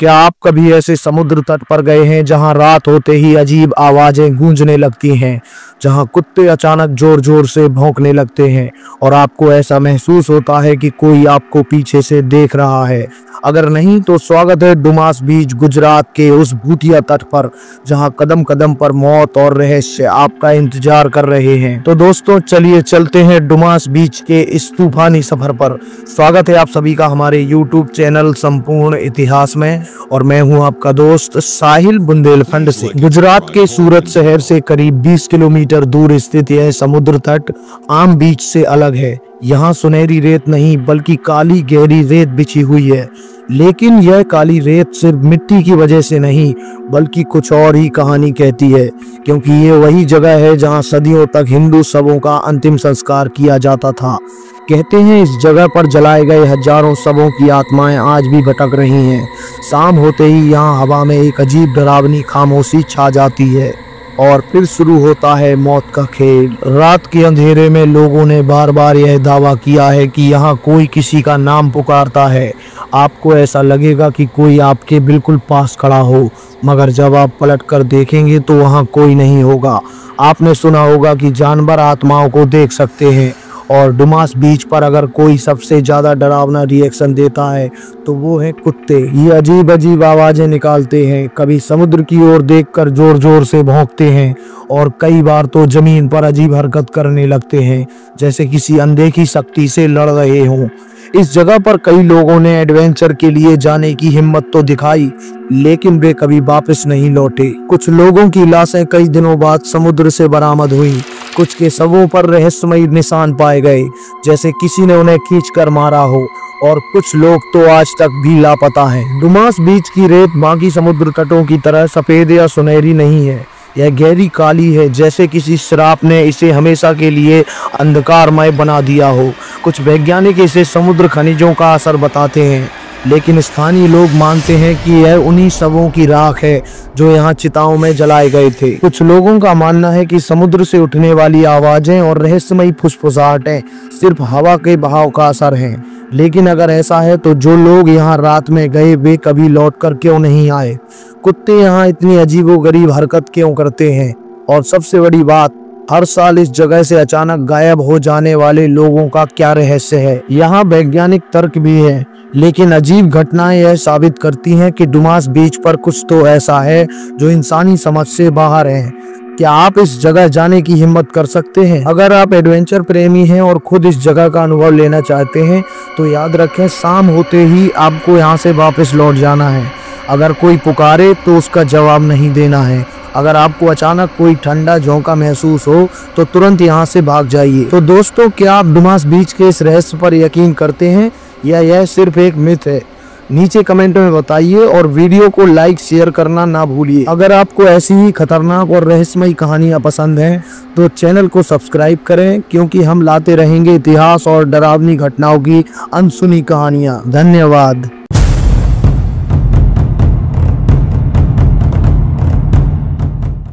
क्या आप कभी ऐसे समुद्र तट पर गए हैं जहां रात होते ही अजीब आवाजें गूंजने लगती हैं, जहां कुत्ते अचानक जोर जोर से भौंकने लगते हैं और आपको ऐसा महसूस होता है कि कोई आपको पीछे से देख रहा है? अगर नहीं तो स्वागत है डुमास बीच गुजरात के उस भूतिया तट पर, जहां कदम कदम पर मौत और रहस्य आपका इंतजार कर रहे हैं। तो दोस्तों चलिए चलते हैं डुमास बीच के इस तूफानी सफर पर। स्वागत है आप सभी का हमारे YouTube चैनल संपूर्ण इतिहास में, और मैं हूं आपका दोस्त साहिल बुंदेलखंड से। गुजरात के सूरत शहर से करीब 20 किलोमीटर दूर स्थित यह समुद्र तट आम बीच से अलग है। यहाँ सुनहरी रेत नहीं बल्कि काली गहरी रेत बिछी हुई है, लेकिन यह काली रेत सिर्फ मिट्टी की वजह से नहीं बल्कि कुछ और ही कहानी कहती है, क्योंकि ये वही जगह है जहाँ सदियों तक हिंदू शवों का अंतिम संस्कार किया जाता था। कहते हैं इस जगह पर जलाए गए हजारों शवों की आत्माएं आज भी भटक रही हैं। शाम होते ही यहाँ हवा में एक अजीब डरावनी खामोशी छा जाती है और फिर शुरू होता है मौत का खेल। रात के अंधेरे में लोगों ने बार बार यह दावा किया है कि यहाँ कोई किसी का नाम पुकारता है। आपको ऐसा लगेगा कि कोई आपके बिल्कुल पास खड़ा हो, मगर जब आप पलट कर देखेंगे तो वहाँ कोई नहीं होगा। आपने सुना होगा कि जानवर आत्माओं को देख सकते हैं, और डुमास बीच पर अगर कोई सबसे ज्यादा डरावना रिएक्शन देता है तो वो है कुत्ते। ये अजीब अजीब आवाजें निकालते हैं, कभी समुद्र की ओर देखकर जोर जोर से भौंकते हैं और कई बार तो जमीन पर अजीब हरकत करने लगते हैं, जैसे किसी अनदेखी शक्ति से लड़ रहे हों। इस जगह पर कई लोगों ने एडवेंचर के लिए जाने की हिम्मत तो दिखाई, लेकिन वे कभी वापस नहीं लौटे। कुछ लोगों की लाशें कई दिनों बाद समुद्र से बरामद हुई, कुछ के शवों पर रहस्यमयी निशान पाए गए जैसे किसी ने उन्हें खींचकर मारा हो, और कुछ लोग तो आज तक भी लापता हैं। डुमास बीच की रेत बाकी समुद्र तटों की तरह सफेद या सुनहरी नहीं है, यह गहरी काली है, जैसे किसी श्राप ने इसे हमेशा के लिए अंधकारमय बना दिया हो। कुछ वैज्ञानिक इसे समुद्र खनिजों का असर बताते हैं, लेकिन स्थानीय लोग मानते हैं कि यह उन्हीं शवों की राख है जो यहाँ चिताओं में जलाए गए थे। कुछ लोगों का मानना है कि समुद्र से उठने वाली आवाजें और रहस्यमयी फुसफुसाहटें सिर्फ हवा के बहाव का असर हैं, लेकिन अगर ऐसा है तो जो लोग यहाँ रात में गए वे कभी लौट कर क्यों नहीं आए? कुत्ते यहाँ इतनी अजीबोगरीब हरकत क्यों करते हैं? और सबसे बड़ी बात, हर साल इस जगह से अचानक गायब हो जाने वाले लोगों का क्या रहस्य है? यहाँ वैज्ञानिक तर्क भी है, लेकिन अजीब घटनाएं यह साबित करती हैं कि डुमास बीच पर कुछ तो ऐसा है जो इंसानी समझ से बाहर है। क्या आप इस जगह जाने की हिम्मत कर सकते हैं? अगर आप एडवेंचर प्रेमी हैं और खुद इस जगह का अनुभव लेना चाहते हैं तो याद रखें, शाम होते ही आपको यहाँ से वापस लौट जाना है। अगर कोई पुकारे तो उसका जवाब नहीं देना है। अगर आपको अचानक कोई ठंडा झोंका महसूस हो तो तुरंत यहाँ से भाग जाइए। तो दोस्तों, क्या आप डुमास बीच के इस रहस्य पर यकीन करते हैं या यह सिर्फ एक मिथ है? नीचे कमेंट में बताइए और वीडियो को लाइक शेयर करना ना भूलिए। अगर आपको ऐसी ही खतरनाक और रहस्यमयी कहानियां पसंद हैं तो चैनल को सब्सक्राइब करें, क्योंकि हम लाते रहेंगे इतिहास और डरावनी घटनाओं की अनसुनी कहानियां। धन्यवाद।